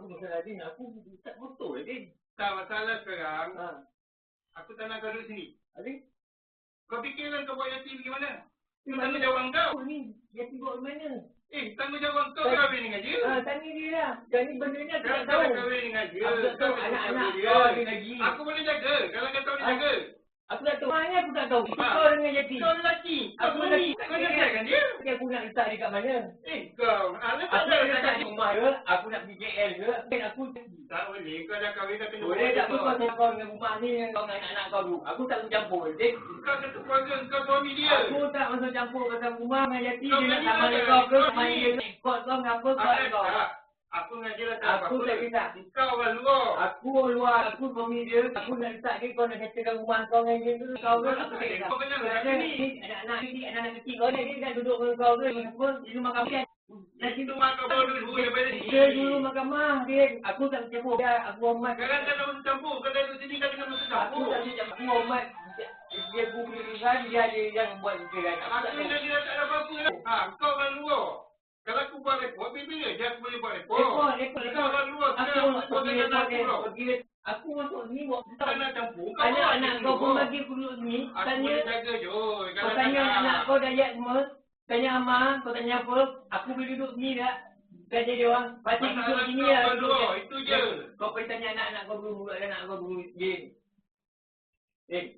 aku masalah Din. Aku tak motor Din. Tak masalah sekarang. Ha. Aku tak nak kau duduk sini. Habis? Kau fikirkan kau bawa Yati pergi mana? Itu Mana? tanggungjawab kau. Apa ni? Yati bawa ke mana? Tanggungjawab kau kahwin dengan dia. Tanya dia lah. Dan ni benda ni aku tak Kau tahu. tak kahwin dengan dia. Aku tak tahu anak-anak kau ada lagi. Aku boleh jaga. Kalau kau tahu dia jaga. Aku tak tahu. Mana aku tak tahu. Kau dengan Yati. Kau lelaki. Aku Kau lelaki. ni. Kau nyelesaikan dia. Tapi aku nak letak dia kat mana? Kau. Aku nak letak di rumah ke? Aku nak pergi KL ke? Aku tak boleh. Kau dah kahwin kau tengok. boleh tak kau tengok kau dengan rumah ni dengan kau dengan anak-anak kau dulu. Aku tak campur. Dik. Kau satu keluarga. Kau suami dia. Aku tak masuk campur pasal rumah dengan Yati. Kau Dia nak berani sama tak? kau ke? Kau Sama ni. dia ikut kau ngapa kau kau. Aku dengan dia lah tak Aku apa-apa. tak kisah. Kau orang luar. Aku luar, aku suami dia. Aku nak letak dia, kau nak settlekan rumah kau dengan dia tu. Kau ke? Aku tak kisah. Kau benar lah Kerana ni. ni anak-anak kecil kau ni, dia nak duduk dengan kau ke? Apa? Dia makan makan. Itu mak kau bawa dulu daripada sini. Dia dulu makan mah, dia. Aku tak campur. Aku hormat. Sekarang kau dah masuk campur. Kau dah duduk sini kau tengah masuk Aku campur. tak campur. Aku hormat. Dia guru kan, dia ada yang buat fikiran. Aku dengan dia tak ada apa-apa lah. Kau orang luar. Kalau aku buat report, bila je aku boleh buat report. Report. Kau orang luar. Sekarang aku buat dengan aku pula. Aku masuk ni buat Kau nak campur. Kau anak kau pun bagi aku duduk ni. Aku Tanya, boleh jaga je. kau tanya anak kau dah ayat semua. Tanya Amar, kau tanya apa. Aku boleh duduk ni tak? Kata dia orang, pasti duduk sini lah. Itu je. Kau pergi tanya anak-anak kau dulu, anak kau dulu.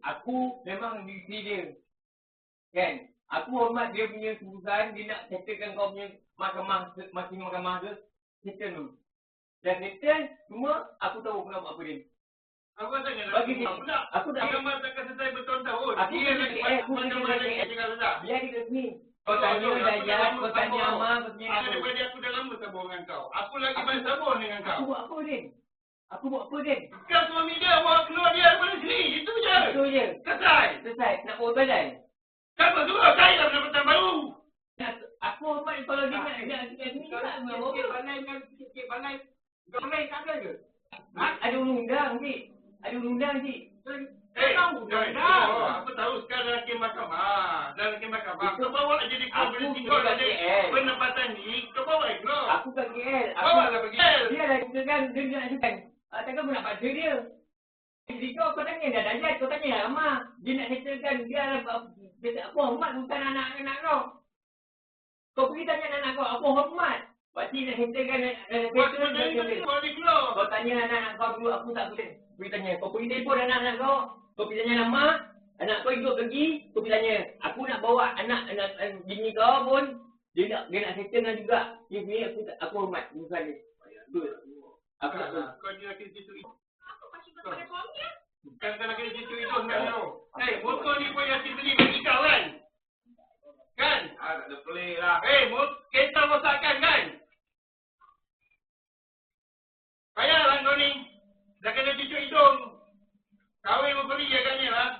Aku memang di sini dia. Kan? Aku hormat dia punya keputusan, dia nak settlekan kau punya mahkamah, masing mahkamah ke, settle dulu. Dan settle, cuma aku tahu kau nak buat apa dia. Apa tanya Bagi dia. pula? Aku tak Agama takkan selesai bertahun-tahun. Aku Dia pergi lagi aku macam pergi mana KL. dia tinggal rendah. Biar dia kat sini. Kau tanya Dayat, kau tanya Amar, kau tanya apa. Daripada aku dah lama sabar dengan kau. Aku lagi banyak sabar dengan kau. Aku buat apa dia? Aku buat apa dia? Kau suami dia, bawa keluar dia daripada sini. Itu je. Itu je. Selesai. Nak buat badai? Kau suruh cari lah pendapatan baru. Aku hormat kalau dia nak sini tak mau. Sikit balai. Kau balai tak ada ke? Ada undang-undang ni. Ada undang ni. Tahu dah. Apa tahu sekarang hakim mahkamah. Dan hakim mahkamah. Kau bawa jadi keluar dari sini. Kau dah jadi penempatan ni. Kau bawa keluar. Aku kat KL. Bawa lah pergi. Dia dah katakan, dia nak settlekan. Takkan aku nak paksa dia. Jadi kau tanya dah Dayat, kau tanya dah Amar. Dia nak settlekan, dia aku hormat bukan anak-anak kau. Kau pergi tanya anak kau, aku hormat. Pasti nak settlekan. Bawa dia keluar. Kau tanya anak-anak kau dulu, aku tak boleh. Pergi tanya, kau pergi telefon anak-anak kau. Kau pergi tanya nama, anak kau ikut pergi, kau pergi tanya. Aku nak bawa anak bini kau pun, dia nak settlekan juga. Dia punya aku hormat, bukan dia. Aku tak tahu. Kau dia kena situ itu. Kan kau nak kena situ itu sebenarnya. Motor ni pun Yati beli bagi kau kan? Kan? Tak ada pelik lah. Kereta rosakkan kan? Payahlah kau ni. Dah kena cucuk hidung. Kahwin membeli agaknya lah.